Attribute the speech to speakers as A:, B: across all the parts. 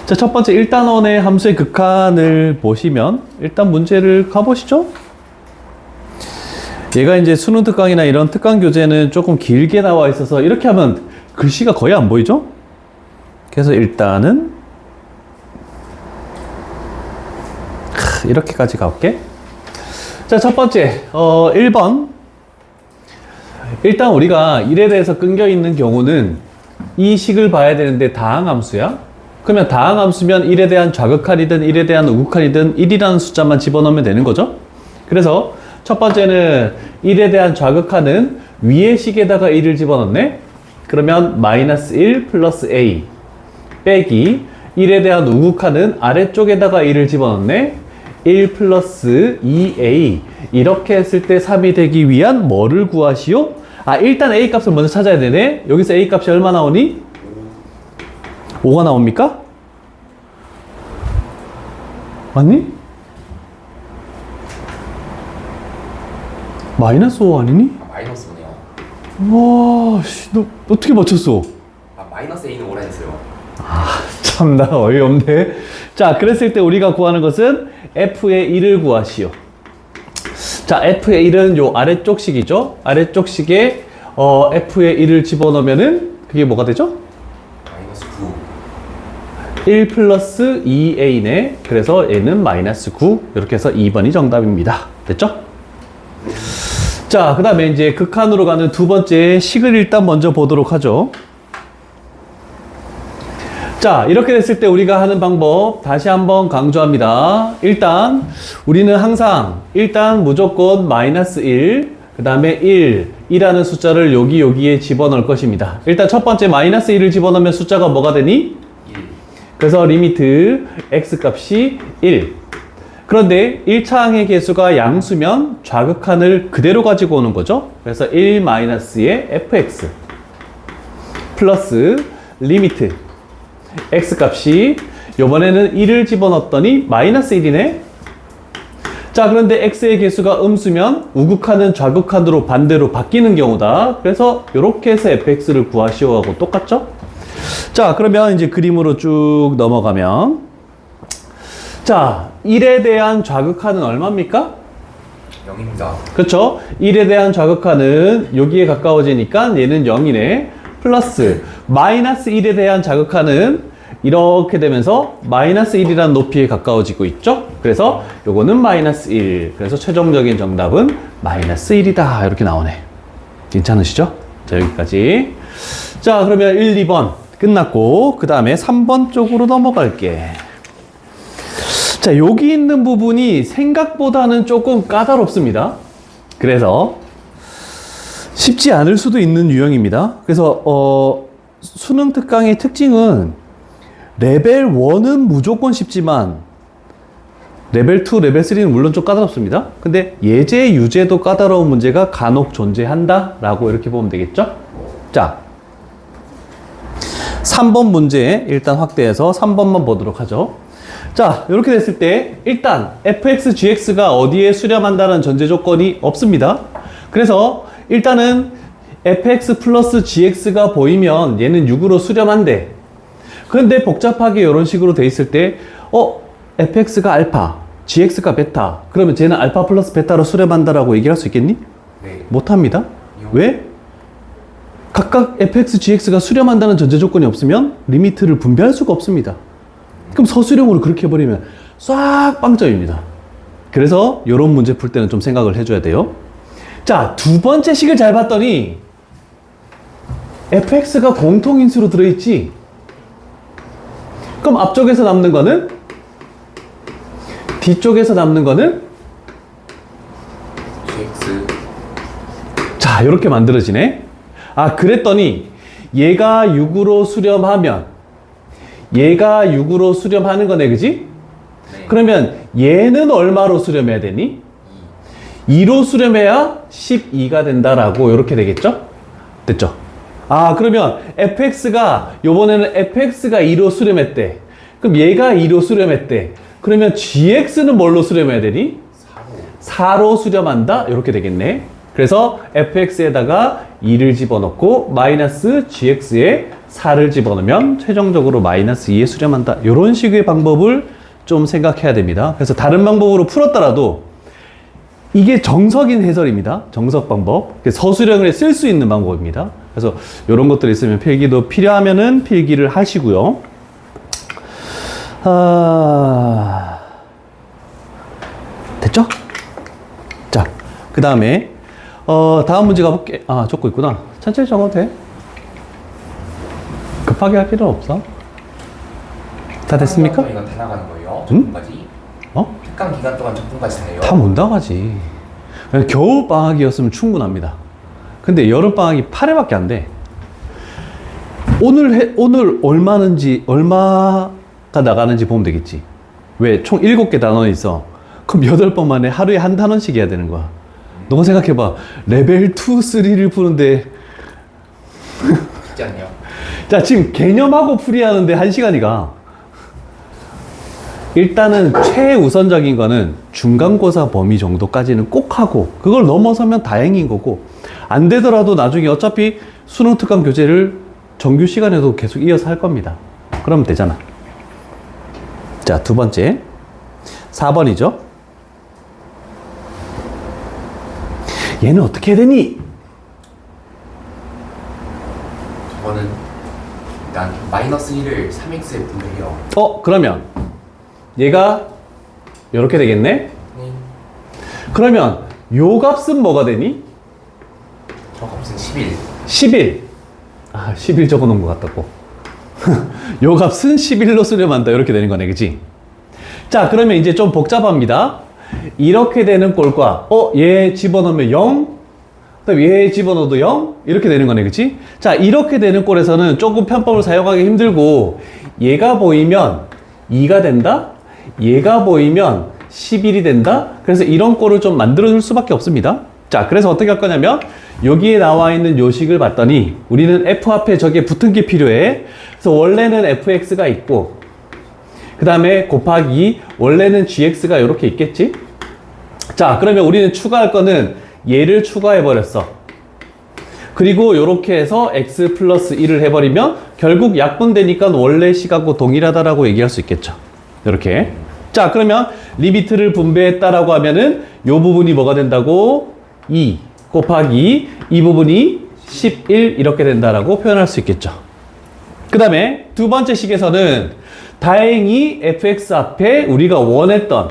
A: 자, 첫 번째 1단원의 함수의 극한을 보시면 일단 문제를 가보시죠. 얘가 이제 수능 특강이나 이런 특강 교재는 조금 길게 나와 있어서 이렇게 하면 글씨가 거의 안 보이죠? 그래서 일단은 이렇게까지 가볼게. 자, 첫 번째 1번. 일단 우리가 1에 대해서 끊겨 있는 경우는 이 식을 봐야 되는데 다항함수야. 그러면 다항함수면 1에 대한 좌극한이든 1에 대한 우극한이든 1이라는 숫자만 집어넣으면 되는 거죠. 그래서 첫 번째는 1에 대한 좌극한은 위의 식에다가 1을 집어넣네. 그러면 마이너스 1 플러스 a 빼기 1에 대한 우극한은 아래쪽에다가 1을 집어넣네. 1 플러스 2a 이렇게 했을 때 3이 되기 위한 뭐를 구하시오? 아, 일단 a 값을 먼저 찾아야 되네. 여기서 a 값이 얼마 나오니? 5가 나옵니까? 맞니? 마이너스 5 아니니?
B: 마이너스 5네요.
A: 와, 씨, 너 어떻게 맞췄어?
B: 마이너스 a는 오라 했어요.
A: 참나 어이없네. 자, 그랬을 때 우리가 구하는 것은 f의 1을 구하시오. 자, f의 1은 요 아래쪽 식이죠. 아래쪽 식에 f의 1을 집어넣으면은 그게 뭐가 되죠?
B: 마이너스 9.
A: 1 플러스 2a네. 그래서 얘는 마이너스 9. 이렇게 해서 2번이 정답입니다. 됐죠? 자, 그 다음에 이제 극한으로 가는 두 번째 식을 일단 먼저 보도록 하죠. 자, 이렇게 됐을 때 우리가 하는 방법 다시 한번 강조합니다. 일단 우리는 항상 일단 무조건 마이너스 1, 그 다음에 1이라는 숫자를 여기에 집어넣을 것입니다. 일단 첫 번째 마이너스 1을 집어넣으면 숫자가 뭐가 되니?
B: 1.
A: 그래서 리미트 x 값이 1. 그런데 1차항의 개수가 양수면 좌극한을 그대로 가지고 오는 거죠. 그래서 1 마이너스의 fx 플러스 리미트 x 값이 요번에는 1을 집어넣었더니 마이너스 1이네. 자, 그런데 x의 개수가 음수면 우극한은 좌극한으로 반대로 바뀌는 경우다. 그래서 이렇게 해서 fx를 구하시오 하고 똑같죠? 자, 그러면 이제 그림으로 쭉 넘어가면 자, 1에 대한 좌극한은 얼마입니까?
B: 0입니다.
A: 그렇죠? 1에 대한 좌극한은 여기에 가까워지니까 얘는 0이네. 플러스 마이너스 1에 대한 좌극한은 이렇게 되면서 마이너스 1이라는 높이에 가까워지고 있죠? 그래서 요거는 마이너스 1. 그래서 최종적인 정답은 마이너스 1이다. 이렇게 나오네. 괜찮으시죠? 자, 여기까지. 자, 그러면 1, 2번 끝났고 그 다음에 3번 쪽으로 넘어갈게. 자, 여기 있는 부분이 생각보다는 조금 까다롭습니다. 그래서 쉽지 않을 수도 있는 유형입니다. 그래서 수능 특강의 특징은 레벨 1은 무조건 쉽지만 레벨 2, 레벨 3는 물론 좀 까다롭습니다. 근데 예제, 유제도 까다로운 문제가 간혹 존재한다 라고 이렇게 보면 되겠죠? 자, 3번 문제 일단 확대해서 3번만 보도록 하죠. 자, 이렇게 됐을 때 일단 fx, gx가 어디에 수렴한다는 전제 조건이 없습니다. 그래서 일단은 fx 플러스 gx가 보이면 얘는 6으로 수렴한대. 그런데 복잡하게 이런 식으로 돼 있을 때 fx가 알파, gx가 베타. 그러면 쟤는 알파 플러스 베타로 수렴한다라고 얘기할 수 있겠니?
B: 네.
A: 못합니다. 왜? 각각 fx, gx가 수렴한다는 전제 조건이 없으면 리미트를 분배할 수가 없습니다. 그럼 서술형으로 그렇게 해버리면 싹 빵점입니다. 그래서 이런 문제 풀 때는 좀 생각을 해줘야 돼요. 자, 두 번째 식을 잘 봤더니 fx가 공통인수로 들어있지. 그럼 앞쪽에서 남는 거는? 뒤쪽에서 남는 거는?
B: gx.
A: 자, 이렇게 만들어지네. 아, 그랬더니 얘가 6으로 수렴하면 얘가 6으로 수렴하는 거네, 그지?
B: 네.
A: 그러면 얘는 얼마로 수렴해야 되니? 2로 수렴해야 12가 된다라고 이렇게 되겠죠? 됐죠? 아, 그러면 fx가 요번에는 fx가 2로 수렴했대. 그럼 얘가 2로 수렴했대. 그러면 gx는 뭘로 수렴해야 되니? 4로 수렴한다? 이렇게 되겠네. 그래서 fx에다가 2를 집어넣고 마이너스 gx에 4를 집어넣으면 최종적으로 마이너스 2에 수렴한다. 이런 식의 방법을 좀 생각해야 됩니다. 그래서 다른 방법으로 풀었더라도 이게 정석인 해설입니다. 정석 방법. 서술형을 쓸 수 있는 방법입니다. 그래서 이런 것들이 있으면 필기도 필요하면은 필기를 하시고요. 됐죠? 자, 그 다음에 다음 문제 가볼게. 적고 있구나. 천천히 적어도 돼. 급하게 할 필요는 없어. 다 됐습니까?
B: 이건 다 나가는 거예요?
A: 응?
B: 적분까지?
A: 어?
B: 특강 기간 동안 적분까지 다요?
A: 다 못 나가지. 겨울 방학이었으면 충분합니다. 근데 여름 방학이 8회밖에 안 돼. 오늘 얼마가 나가는지 보면 되겠지. 왜? 총 7개 단원이 있어. 그럼 8번 만에 하루에 한 단원씩 해야 되는 거야. 너가 생각해봐. 레벨 2, 3를 푸는데.
B: 쉽지 않네요.
A: 자, 지금 개념하고 풀이하는데 1시간이 가. 일단은 최우선적인 거는 중간고사 범위 정도까지는 꼭 하고, 그걸 넘어서면 다행인 거고, 안 되더라도 나중에 어차피 수능 특강 교재를 정규 시간에도 계속 이어서 할 겁니다. 그러면 되잖아. 자, 두 번째. 4번이죠. 얘는 어떻게 해야 되니?
B: 저거는 일단 마이너스 1을 3x에 분배해요.
A: 그러면 얘가 이렇게 되겠네?
B: 네.
A: 그러면 요 값은 뭐가 되니?
B: 저 값은 11.
A: 11. 11 적어 놓은 것 같다고. 요 값은 11로 수렴한다. 이렇게 되는 거네. 그치? 자, 그러면 이제 좀 복잡합니다. 이렇게 되는 꼴과, 얘 집어넣으면 0, 그 다음에 얘 집어넣어도 0, 이렇게 되는 거네. 그치? 자, 이렇게 되는 꼴에서는 조금 편법을 사용하기 힘들고, 얘가 보이면 2가 된다? 얘가 보이면 11이 된다? 그래서 이런 꼴을 좀 만들어줄 수밖에 없습니다. 자, 그래서 어떻게 할 거냐면, 여기에 나와 있는 요식을 봤더니, 우리는 f 앞에 저게 붙은 게 필요해. 그래서 원래는 fx가 있고, 그 다음에 곱하기 원래는 gx가 이렇게 있겠지? 자, 그러면 우리는 추가할 거는 얘를 추가해 버렸어. 그리고 이렇게 해서 x 플러스 1을 해버리면 결국 약분되니까 원래 식하고 동일하다라고 얘기할 수 있겠죠. 이렇게. 자, 그러면 리미트를 분배했다라고 하면은 이 부분이 뭐가 된다고? 2 곱하기 이 부분이 11 이렇게 된다라고 표현할 수 있겠죠. 그 다음에 두 번째 식에서는 다행히 fx 앞에 우리가 원했던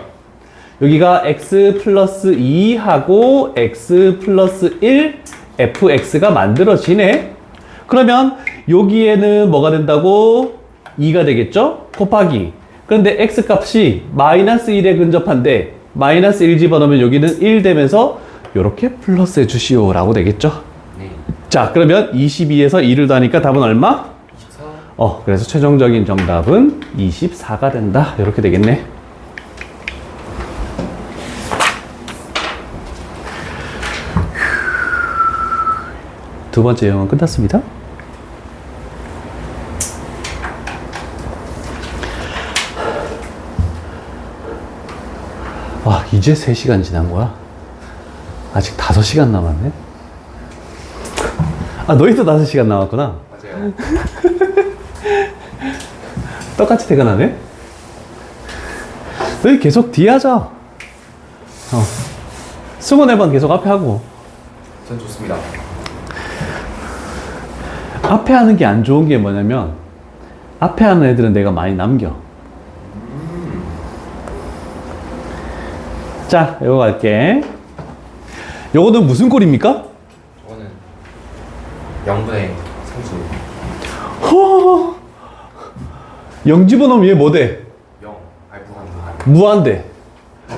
A: 여기가 x 플러스 2하고 x 플러스 1 fx가 만들어지네. 그러면 여기에는 뭐가 된다고? 2가 되겠죠? 곱하기. 그런데 x 값이 마이너스 1에 근접한데 마이너스 1 집어넣으면 여기는 1 되면서 이렇게 플러스 해주시오 라고 되겠죠?
B: 네.
A: 자, 그러면 22에서 2를 더하니까 답은 얼마?
B: 24.
A: 그래서 최종적인 정답은 24가 된다. 이렇게 되겠네. 두 번째 영은 끝났습니다. 이제 3시간 지난 거야? 아직 5시간 남았네? 너희도 5시간 남았구나.
B: 맞아요.
A: 똑같이 퇴근하네? 너희 계속 뒤에 하자. 승호 내반 계속 앞에 하고.
B: 전 좋습니다.
A: 앞에 하는 게 안 좋은 게 뭐냐면 앞에 하는 애들은 내가 많이 남겨. 자, 이거 갈게. 요거는 무슨 꼴입니까?
B: 저거는 0분의 상수.
A: 0 집어넣으면 얘 뭐 돼?
B: 0. 무한.
A: 무한대.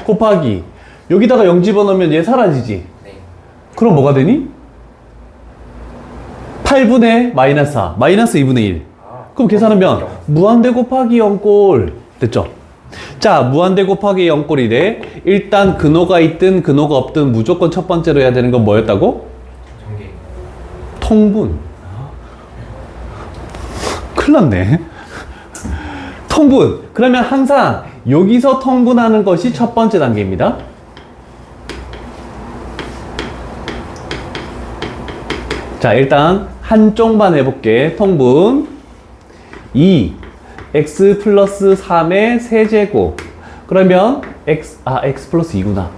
A: 곱하기. 여기다가 0 집어넣으면 얘 사라지지?
B: 네.
A: 그럼 뭐가 되니? 8분의 마이너스 4. 마이너스 2분의 1. 그럼 계산하면 무한대 곱하기 0꼴. 됐죠? 자, 무한대 곱하기 0꼴이래. 일단 근호가 있든 근호가 없든 무조건 첫 번째로 해야 되는 건 뭐였다고?
B: 전개.
A: 통분. 큰일 났네. 통분. 그러면 항상 여기서 통분하는 것이 첫 번째 단계입니다. 자, 일단 한쪽만 해볼게. 통분. x 플러스 3의 세제곱. 그러면 x 플러스 2구나.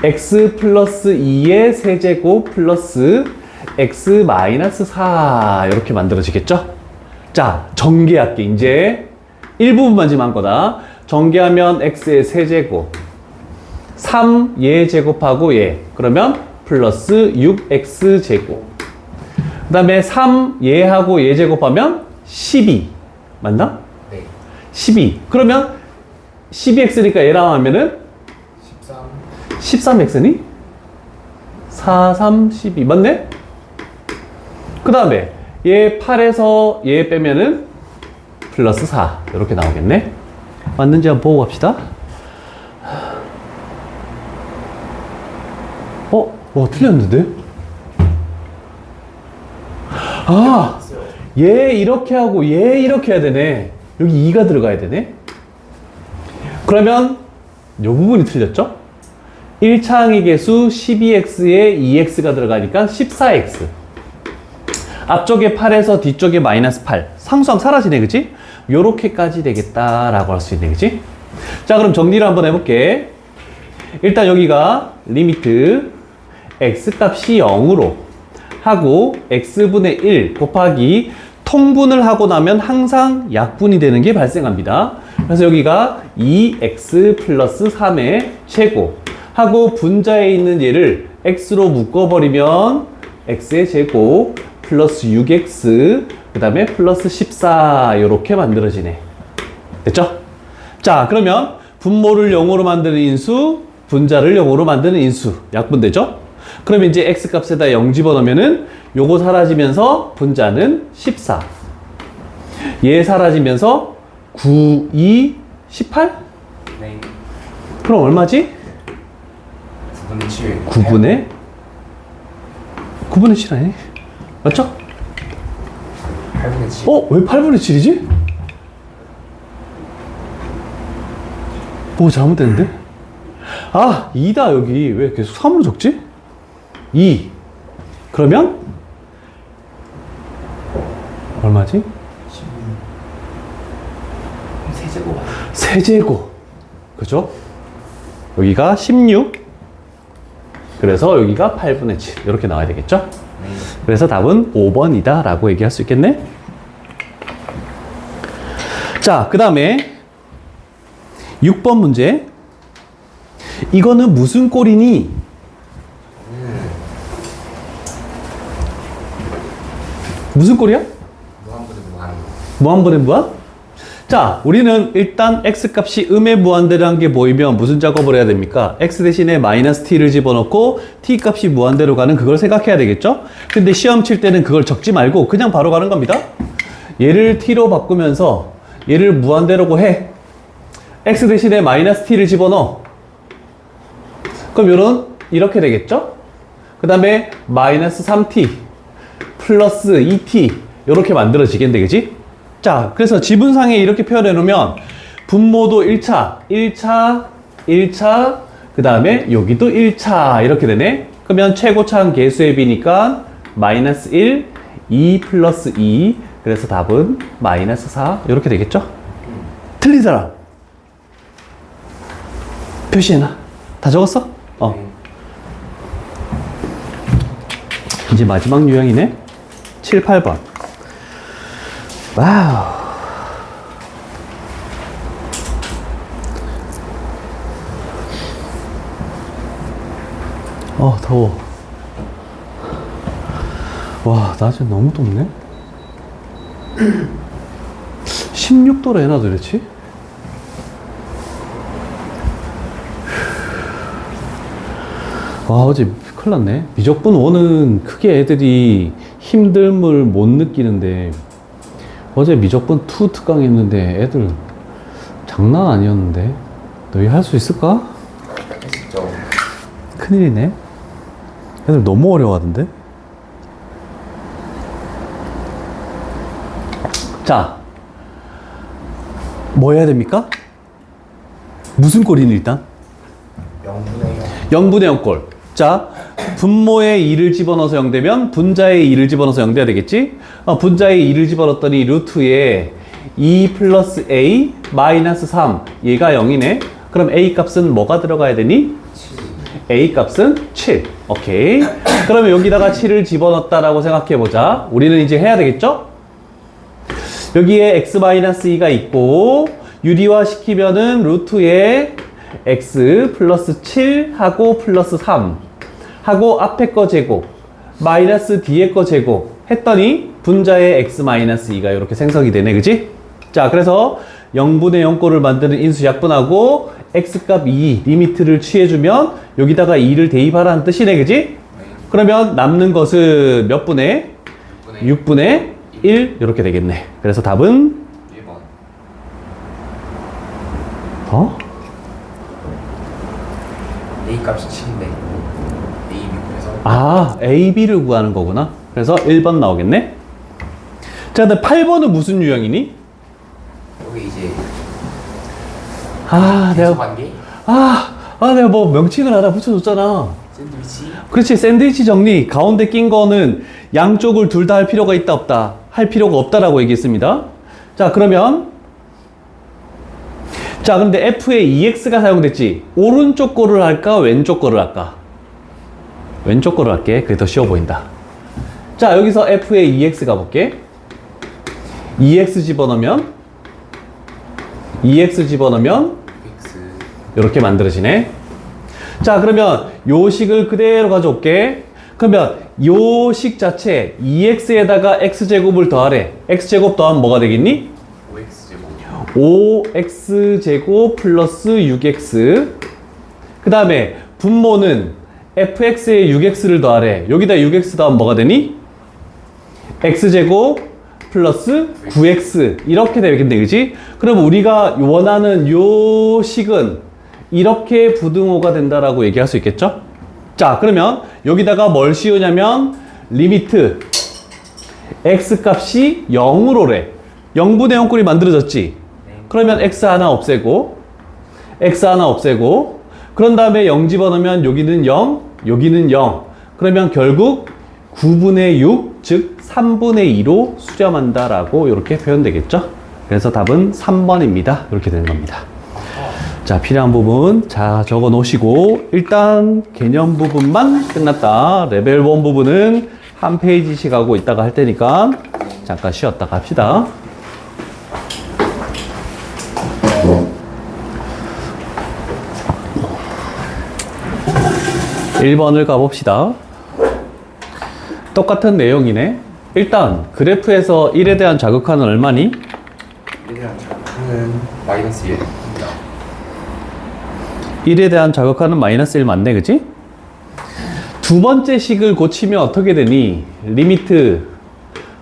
A: x 플러스 2의 세제곱 플러스 x 마이너스 4 이렇게 만들어지겠죠? 자, 전개할게. 이제 일부분만 지금 한 거다. 전개하면 x의 세제곱 3 얘 제곱하고 얘 그러면 플러스 6x 제곱 그 다음에 3 얘하고 얘 제곱하면 12 맞나?
B: 네.
A: 12 그러면 12x니까 얘랑 하면은
B: 13.
A: 13x니? 4, 3, 12 맞네? 그 다음에 얘 8에서 얘 빼면은 플러스 4 이렇게 나오겠네. 맞는지 한번 보고 갑시다. 틀렸는데? 얘 이렇게 하고 얘 이렇게 해야 되네. 여기 2가 들어가야 되네. 그러면 요 부분이 틀렸죠? 1차 항의 개수 12x에 2x가 들어가니까 14x. 앞쪽에 8에서 뒤쪽에 마이너스 8. 상수함 사라지네, 그치? 요렇게까지 되겠다라고 할 수 있네, 그치? 자, 그럼 정리를 한번 해볼게. 일단 여기가 리미트 x 값이 0으로 하고 x분의 1 곱하기 통분을 하고 나면 항상 약분이 되는 게 발생합니다. 그래서 여기가 2x 플러스 3의 제곱 하고 분자에 있는 얘를 x로 묶어버리면 x의 제곱 플러스 6x 그 다음에 플러스 14 이렇게 만들어지네. 됐죠? 자, 그러면 분모를 0으로 만드는 인수, 분자를 0으로 만드는 인수 약분되죠? 그러면 이제 x 값에다 0 집어넣으면은 요거 사라지면서 분자는 14. 얘 사라지면서 9, 2, 18?
B: 네.
A: 그럼 얼마지?
B: 9분의 7.
A: 9분의 7 아니니? 맞죠?
B: 8분의 7.
A: 왜 8분의 7이지? 뭐 잘못됐는데? 2다 여기. 왜 계속 3으로 적지? 2. 그러면 얼마지?
B: 3제곱.
A: 세제곱. 그죠? 여기가 16. 그래서 여기가 8분의 7. 이렇게 나와야 되겠죠?
B: 네.
A: 그래서 답은 5번이다 라고 얘기할 수 있겠네. 자, 그 다음에 6번 문제. 이거는 무슨 꼴이니? 무슨 꼴이야?
B: 무한분의 무한.
A: 무한분의 무한? 자, 우리는 일단 x값이 음의 무한대라는 게 보이면 무슨 작업을 해야 됩니까? x 대신에 마이너스 t를 집어넣고 t값이 무한대로 가는 그걸 생각해야 되겠죠? 근데 시험 칠 때는 그걸 적지 말고 그냥 바로 가는 겁니다. 얘를 t로 바꾸면서 얘를 무한대로고 해. x 대신에 마이너스 t를 집어넣어. 그럼 이렇게 되겠죠? 그 다음에 마이너스 3t 플러스 2t 이렇게 만들어지겠네, 그지? 자, 그래서 지분상에 이렇게 표현해 놓으면 분모도 1차, 그 다음에 여기도 1차 이렇게 되네. 그러면 최고차항 개수의 비니까 마이너스 1, 2 플러스 2 그래서 답은 마이너스 4 이렇게 되겠죠? 틀린 사람 표시해놔. 다 적었어? 이제 마지막 유형이네. 7, 8번. 와우. 더워. 와, 낮에 너무 덥네. 16도로 해놔도 그렇지? 와, 어제 큰일 났네. 미적분 5는 크게 애들이 힘듦을 못 느끼는데 어제 미적분 2 특강 했는데 애들 장난 아니었는데 너희 할 수 있을까?
B: 했었죠.
A: 큰일이네. 애들 너무 어려워하던데. 자, 뭐 해야 됩니까? 무슨 꼴이니 일단?
B: 0분의 0.
A: 0분의 0꼴. 자, 분모에 2를 집어넣어서 0 되면 분자에 2를 집어넣어서 0 돼야 되겠지? 분자에 2를 집어넣었더니 루트에 2 플러스 a 마이너스 3 얘가 0이네. 그럼 a 값은 뭐가 들어가야 되니?
B: 7.
A: a 값은 7. 오케이. 그러면 여기다가 7을 집어넣었다라고 생각해보자. 우리는 이제 해야 되겠죠? 여기에 x-2가 있고 유리화 시키면은 루트에 x 플러스 7 하고 플러스 3 하고 앞에 거 제곱 마이너스 뒤에 거 제곱 했더니 분자에 x-2가 이렇게 생성이 되네. 그지? 자, 그래서 0분의 0꼴을 만드는 인수 약분하고 x값 2 리미트를 취해주면 여기다가 2를 대입하라는 뜻이네. 그지? 그러면 남는 것은 몇 분의? 6분의 1 이렇게 되겠네. 그래서 답은
B: 1번. A 값이 7인데 A 미분해서
A: A, B를 구하는 거구나. 그래서 1번 나오겠네. 자, 근데 8번은 무슨 유형이니?
B: 여기 이제
A: 내가
B: 관계
A: 내가 뭐 명칭을 하나 붙여줬잖아.
B: 샌드위치
A: 그렇지, 샌드위치 정리. 가운데 낀 거는 양쪽을 둘 다 할 필요가 있다 없다? 할 필요가 없다라고 얘기했습니다. 자, 그러면 자, 근데 F에 EX가 사용됐지. 오른쪽 거를 할까? 왼쪽 거를 할까? 왼쪽 거를 할게. 그게 더 쉬워 보인다. 자, 여기서 F에 EX 가볼게. EX 집어넣으면
B: X
A: 이렇게 만들어지네. 자, 그러면 요 식을 그대로 가져올게. 그러면 요 식 자체 2x에다가 x제곱을 더하래. x제곱 더하면 뭐가 되겠니? 5x제곱 플러스 6x. 그 다음에 분모는 fx에 6x를 더하래. 여기다 6x 더하면 뭐가 되니? x제곱 플러스 9x 이렇게 되겠네. 그지? 그럼 우리가 원하는 요 식은 이렇게 부등호가 된다라고 얘기할 수 있겠죠? 자, 그러면 여기다가 뭘 씌우냐면 리미트 x 값이 0으로래. 0분의 0꼴이 만들어졌지? 그러면 x 하나 없애고 그런 다음에 0 집어넣으면 여기는 0, 여기는 0. 그러면 결국 9분의 6, 즉 3분의 2로 수렴한다라고 이렇게 표현되겠죠? 그래서 답은 3번입니다. 이렇게 되는 겁니다. 자, 필요한 부분 자 적어 놓으시고 일단 개념 부분만 끝났다. 레벨 1 부분은 한 페이지씩 하고 있다가 할 테니까 잠깐 쉬었다 갑시다. (1번을) 가봅시다. 똑같은 내용이네. 일단 그래프에서 1에 대한 자극하는 얼마니?
B: 1에 대한 자극하는 마이너스 1입니다.
A: 1에 대한 자극하는 마이너스 1 맞네. 그치? 두 번째 식을 고치면 어떻게 되니? 리미트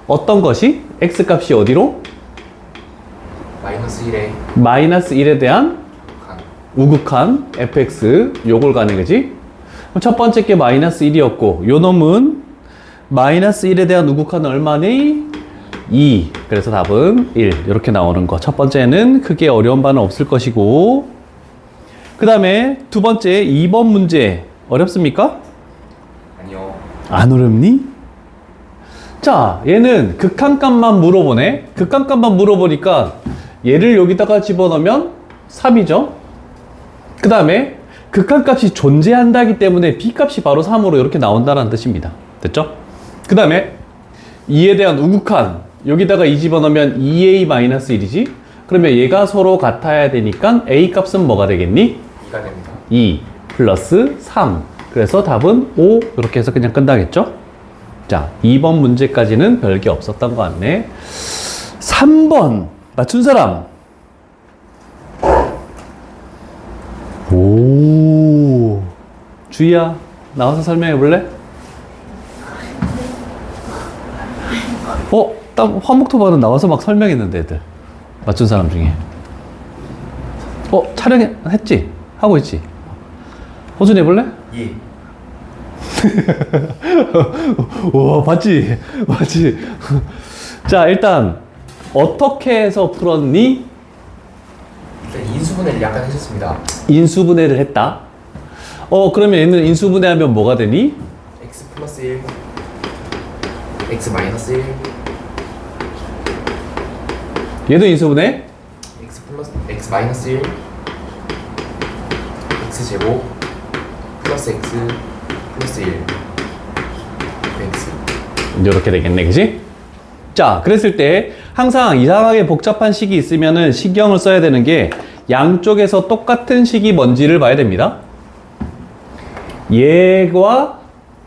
A: 어떤 것이? x 값이 어디로? 마이너스 1에 대한 우극한 fx 요걸 가네. 그지? 첫 번째 게 마이너스 1이었고 요 놈은 마이너스 1에 대한 우극한은 얼마니? 2. 그래서 답은 1 이렇게 나오는 거. 첫 번째는 크게 어려운 바는 없을 것이고 그 다음에 두 번째 2번 문제 어렵습니까?
B: 아니요.
A: 안 어렵니? 자, 얘는 극한값만 물어보네. 극한값만 물어보니까 얘를 여기다가 집어넣으면 3이죠. 그 다음에 극한값이 존재한다기 때문에 b값이 바로 3으로 이렇게 나온다는 뜻입니다. 됐죠? 그 다음에 2에 대한 우극한 여기다가 2 집어넣으면 2a-1이지. 그러면 얘가 서로 같아야 되니까 a 값은 뭐가 되겠니?
B: 2가 됩니다.
A: 2 플러스 3. 그래서 답은 5 이렇게 해서 그냥 끝나겠죠? 자, 2번 문제까지는 별게 없었던 것 같네. 3번 맞춘 사람. 오, 주희야 나와서 설명해 볼래? 딱 화목토반은 나와서 막 설명했는데 애들 맞춘 사람 중에 촬영했지? 하고 있지? 호준 해볼래?
B: 예.
A: 와, 봤지? 자, 일단 어떻게 해서 풀었니?
B: 일단 인수분해를 약간 하셨습니다.
A: 인수분해를 했다. 그러면 얘는 인수분해하면 뭐가 되니?
B: 플러스 1 x 마이너스 1
A: 얘도 인수분해?
B: x 플러스 x 마이너스 1 x 제곱 플러스 x 플러스 1 x
A: 이렇게 되겠네, 그지? 자, 그랬을 때 항상 이상하게 복잡한 식이 있으면은 식경을 써야 되는 게 양쪽에서 똑같은 식이 뭔지를 봐야 됩니다. 얘와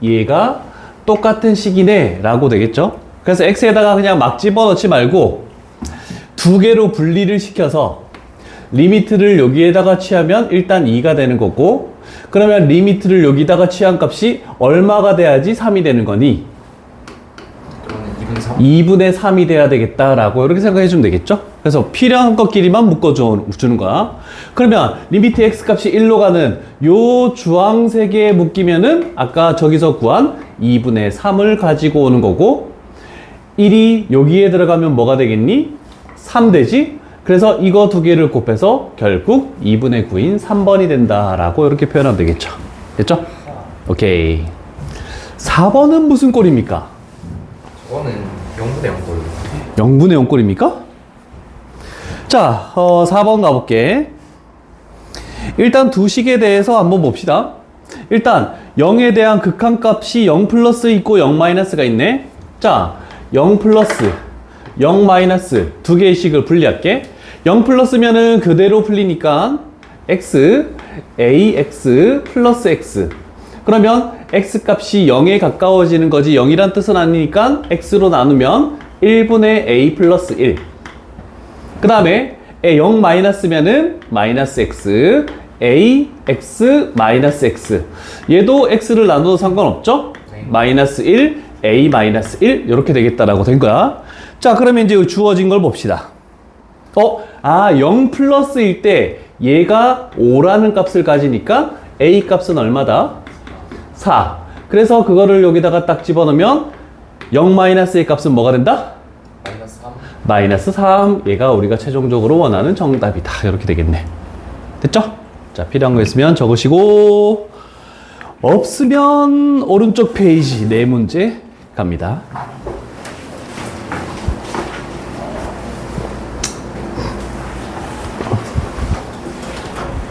A: 얘가 똑같은 식이네 라고 되겠죠. 그래서 x에다가 그냥 막 집어넣지 말고 두 개로 분리를 시켜서 리미트를 여기에다가 취하면 일단 2가 되는 거고, 그러면 리미트를 여기다가 취한 값이 얼마가 돼야지 3이 되는 거니?
B: 그러면 2분의 3
A: 2분의 3이 돼야 되겠다라고 이렇게 생각해 주면 되겠죠? 그래서 필요한 것끼리만 묶어주는 거야. 그러면 리미트 x 값이 1로 가는 요 주황색에 묶이면은 아까 저기서 구한 2분의 3을 가지고 오는 거고, 1이 여기에 들어가면 뭐가 되겠니? 3 되지? 그래서 이거 두 개를 곱해서 결국 2분의 9인 3번이 된다라고 이렇게 표현하면 되겠죠? 됐죠? 오케이. 4번은 무슨 꼴입니까?
B: 저거는 0분의 0꼴
A: 0분의 0꼴입니까? 자, 4번 가볼게. 일단 두 식에 대해서 한번 봅시다. 일단 0에 대한 극한값이 0 플러스 있고 0 마이너스가 있네. 자, 0 플러스 0 마이너스 두 개의 식을 분리할게. 0 플러스면은 그대로 풀리니까 x, ax 플러스 x. 그러면 x 값이 0에 가까워지는 거지 0이란 뜻은 아니니까 x로 나누면 1분의 a 플러스 1. 그 다음에 0 마이너스면은 마이너스 x, a, x, 마이너스 x. 얘도 x를 나눠도 상관없죠?
B: 네.
A: 마이너스 1, a 마이너스 1 이렇게 되겠다라고 된 거야. 자, 그러면 이제 주어진 걸 봅시다. 0 플러스일 때 얘가 5라는 값을 가지니까 a 값은 얼마다? 4. 그래서 그거를 여기다가 딱 집어넣으면 0 마이너스의 값은 뭐가 된다?
B: 마이너스 3
A: 마이너스 3. 얘가 우리가 최종적으로 원하는 정답이다. 이렇게 되겠네. 됐죠? 자, 필요한 거 있으면 적으시고, 없으면 오른쪽 페이지 네 문제 갑니다.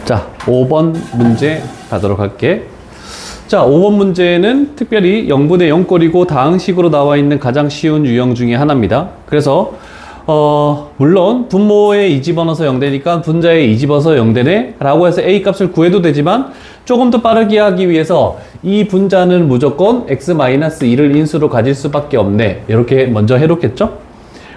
A: 자, 5번 문제 가도록 할게. 자, 5번 문제는 특별히 0분의 0꼴이고 다항식으로 나와 있는 가장 쉬운 유형 중에 하나입니다. 그래서 물론 분모에 2 집어넣어서 0되니까 분자에 2 집어서 0되네 라고 해서 a 값을 구해도 되지만, 조금 더 빠르게 하기 위해서 이 분자는 무조건 x-2를 인수로 가질 수밖에 없네, 이렇게 먼저 해놓겠죠.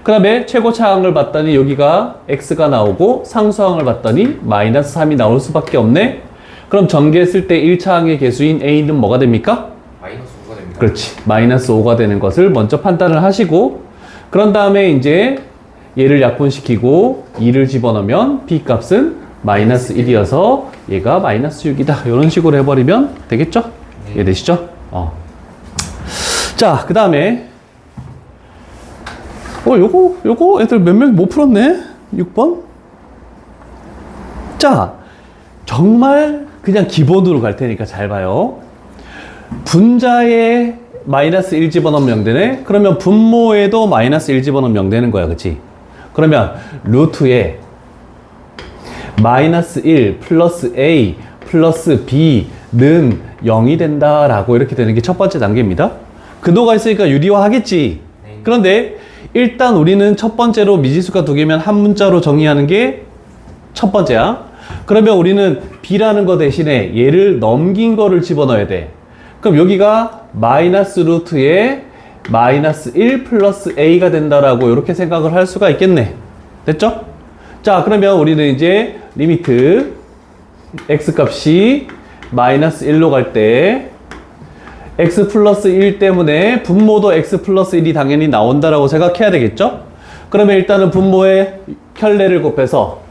A: 그 다음에 최고차항을 봤더니 여기가 x가 나오고 상수항을 봤더니 마이너스 3이 나올 수밖에 없네. 그럼 전개했을 때 1차항의 개수인 a는 뭐가 됩니까?
B: 마이너스 5가 됩니다.
A: 그렇지. 마이너스 5가 되는 것을 먼저 판단을 하시고, 그런 다음에 이제 얘를 약분시키고 2를 집어넣으면 b 값은 마이너스 1이어서 얘가 마이너스 6이다. 이런 식으로 해버리면 되겠죠?
B: 네.
A: 이해되시죠? 자, 그 다음에 요거 애들 몇 명 못 풀었네? 6번? 자, 정말 그냥 기본으로 갈 테니까 잘 봐요. 분자에 마이너스 1 집어넣으면 0되네? 그러면 분모에도 마이너스 1 집어넣으면 0되는 거야, 그치? 그러면 루트에 마이너스 1 플러스 a 플러스 b는 0이 된다라고 이렇게 되는 게 첫 번째 단계입니다. 근호가 있으니까 유리화 하겠지.
B: 네.
A: 그런데 일단 우리는 첫 번째로 미지수가 두 개면 한 문자로 정의하는 게 첫 번째야. 그러면 우리는 b라는 거 대신에 얘를 넘긴 거를 집어넣어야 돼. 그럼 여기가 마이너스 루트에 마이너스 1 플러스 a가 된다라고 이렇게 생각을 할 수가 있겠네. 됐죠? 자, 그러면 우리는 이제 리미트 x 값이 마이너스 1로 갈 때 x 플러스 1 때문에 분모도 x 플러스 1이 당연히 나온다라고 생각해야 되겠죠? 그러면 일단은 분모의 켤레를 곱해서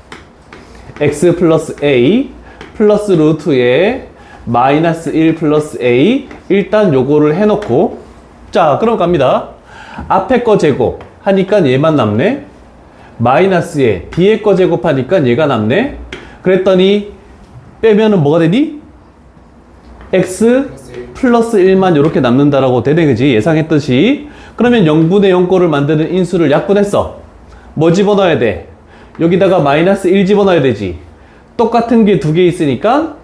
A: x 플러스 a 플러스 루트에 마이너스 1 플러스 a, 일단 요거를 해놓고, 자, 그럼 갑니다. 앞에 거 제곱 하니까 얘만 남네. 마이너스에 뒤에 거 제곱하니까 얘가 남네. 그랬더니 빼면은 뭐가 되니? x
B: 플러스 1
A: 플러스 1만 이렇게 남는다라고 되네, 그지? 예상했듯이. 그러면 0분의 0꼴을 만드는 인수를 약분했어. 뭐 집어넣어야 돼? 여기다가 마이너스 1 집어넣어야 되지. 똑같은 게 두 개 있으니까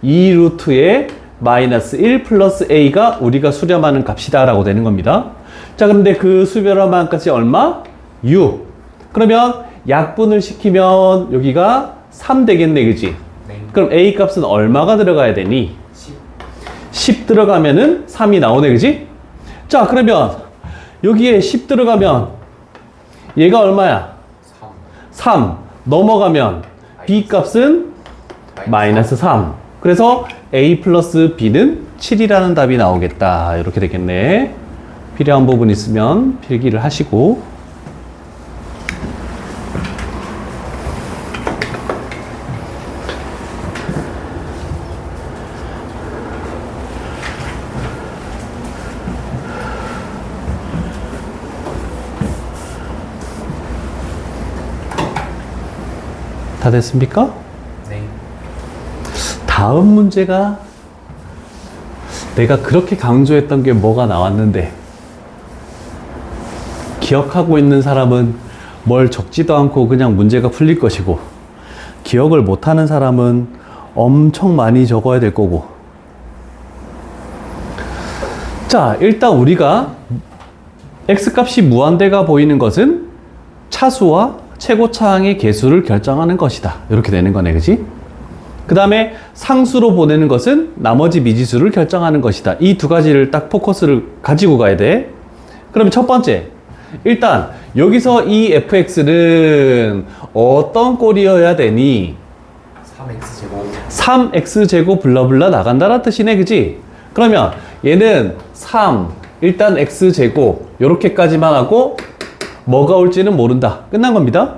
A: 2 루트에 마이너스 1 플러스 a가 우리가 수렴하는 값이다 라고 되는 겁니다. 자, 그런데 그 수렴하는 값이 얼마? 6. 그러면 약분을 시키면 여기가 3 되겠네, 그지?
B: 네.
A: 그럼 a 값은 얼마가 들어가야 되니?
B: 10.
A: 10 들어가면은 3이 나오네, 그지? 자, 그러면 여기에 10 들어가면 얘가 얼마야?
B: 3.
A: 3 넘어가면 b 값은 마이너스 3. 그래서 a 플러스 b는 7이라는 답이 나오겠다. 이렇게 되겠네. 필요한 부분 있으면 필기를 하시고. 다 됐습니까?
B: 네.
A: 다음 문제가 내가 그렇게 강조했던 게 뭐가 나왔는데 기억하고 있는 사람은 뭘 적지도 않고 그냥 문제가 풀릴 것이고 기억을 못하는 사람은 엄청 많이 적어야 될 거고. 자, 일단 우리가 x값이 무한대가 보이는 것은 차수와 최고차항의 개수를 결정하는 것이다. 이렇게 되는 거네, 그지? 그 다음에 상수로 보내는 것은 나머지 미지수를 결정하는 것이다. 이 두 가지를 딱 포커스를 가지고 가야 돼. 그럼 첫 번째, 일단 여기서 이 fx는 어떤 꼴이어야 되니?
B: 3x제곱.
A: 3x제곱 블라블라 나간다는 뜻이네, 그지? 그러면 얘는 3, 일단 x제곱 요렇게까지만 하고 뭐가 올지는 모른다. 끝난 겁니다.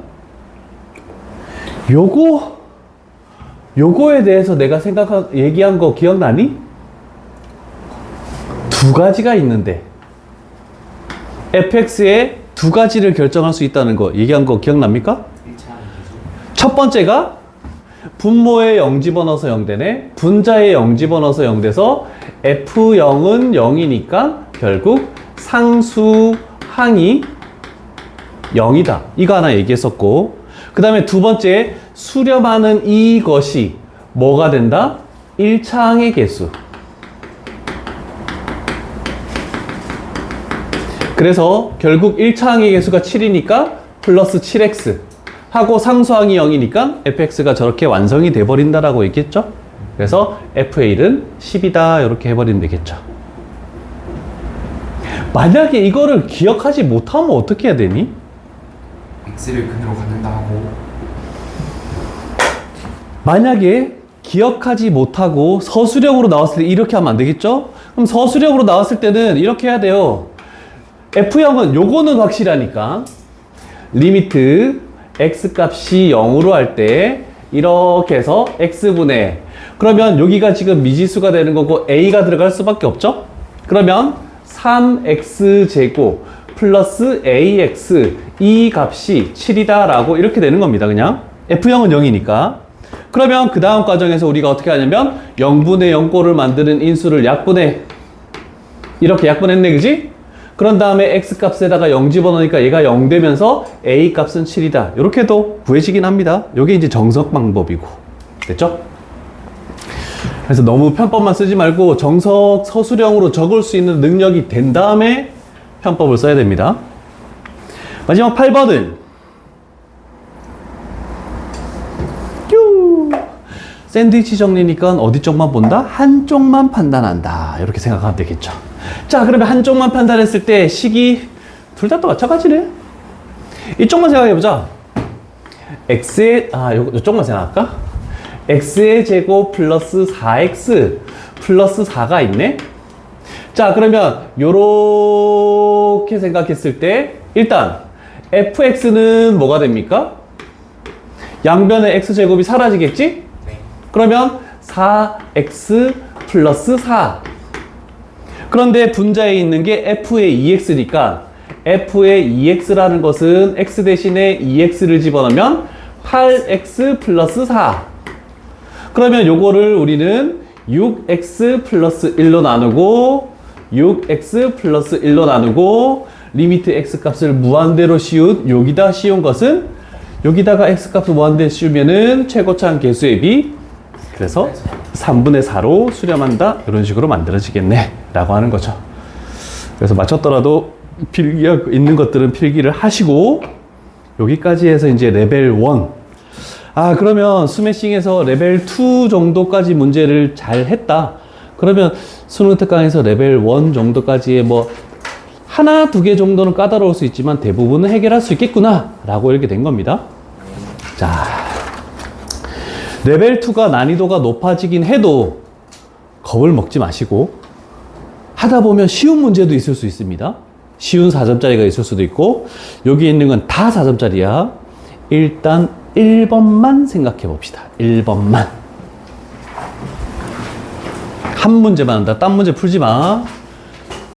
A: 요거에 대해서 내가 얘기한 거 기억나니? 두 가지가 있는데 fx의 두 가지를 결정할 수 있다는 거 얘기한 거 기억납니까?
B: 1차항 기준.
A: 첫 번째가 분모에 0 집어넣어서 0 되네. 분자에 0 집어넣어서 0 돼서 f0은 0이니까 결국 상수항이 0이다. 이거 하나 얘기했었고, 그 다음에 두 번째, 수렴하는 이것이 뭐가 된다? 1차항의 개수. 그래서 결국 1차항의 개수가 7이니까 플러스 7x 하고 상수항이 0이니까 fx가 저렇게 완성이 돼버린다라고 얘기했죠? 그래서 fA는 10이다 이렇게 해버리면 되겠죠. 만약에 이거를 기억하지 못하면 어떻게 해야 되니?
B: x를 근으로 갖는다 하고.
A: 만약에 기억하지 못하고 서술형으로 나왔을 때 이렇게 하면 안 되겠죠? 그럼 서술형으로 나왔을 때는 이렇게 해야 돼요. F형은 요거는 확실하니까 리미트 x 값이 0으로 할 때 이렇게 해서 x분의, 그러면 여기가 지금 미지수가 되는 거고 a가 들어갈 수밖에 없죠? 그러면 3x제곱 플러스 ax 이 값이 7이다 라고 이렇게 되는 겁니다. 그냥 F형은 0이니까. 그러면 그 다음 과정에서 우리가 어떻게 하냐면 0분의 0꼴을 만드는 인수를 약분해. 이렇게 약분했네, 그지? 그런 다음에 x값에다가 0 집어넣으니까 얘가 0 되면서 a값은 7이다. 이렇게도 구해지긴 합니다. 이게 이제 정석 방법이고. 됐죠? 그래서 너무 편법만 쓰지 말고 정석 서술형으로 적을 수 있는 능력이 된 다음에 편법을 써야 됩니다. 마지막 8번은 샌드위치 정리니까 어디 쪽만 본다? 한쪽만 판단한다. 이렇게 생각하면 되겠죠. 자, 그러면 한쪽만 판단했을 때 식이 둘 다 또 마찬가지네. 이쪽만 생각해보자. 요쪽만 생각할까? x의 제곱 플러스 4x 플러스 4가 있네. 자, 그러면 요렇게 생각했을 때 일단 fx는 뭐가 됩니까? 양변의 x제곱이 사라지겠지?
B: 네.
A: 그러면 4x 플러스 4. 그런데 분자에 있는 게 f의 2x니까 f의 2x라는 것은 x 대신에 2x를 집어넣으면 8x 플러스 4. 그러면 요거를 우리는 6x 플러스 1로 나누고 6x 플러스 1로 나누고 리미트 x 값을 무한대로 씌운 여기다 씌운 것은 여기다가 x 값을 무한대로 씌우면은 최고차항 계수의 비 그래서 3분의 4로 수렴한다 이런 식으로 만들어지겠네 라고 하는 거죠. 그래서 맞췄더라도 필기가 있는 것들은 필기를 하시고 여기까지 해서 이제 레벨 1 그러면 스매싱에서 레벨 2 정도까지 문제를 잘 했다. 그러면 수능 특강에서 레벨 1 정도까지의 뭐 하나, 두 개 정도는 까다로울 수 있지만 대부분은 해결할 수 있겠구나 라고 이렇게 된 겁니다. 자, 레벨 2가 난이도가 높아지긴 해도 겁을 먹지 마시고 하다 보면 쉬운 문제도 있을 수 있습니다. 쉬운 4점짜리가 있을 수도 있고 여기 있는 건 다 4점짜리야. 일단 1번만 생각해 봅시다. 1번만. 한 문제만 한다. 딴 문제 풀지 마.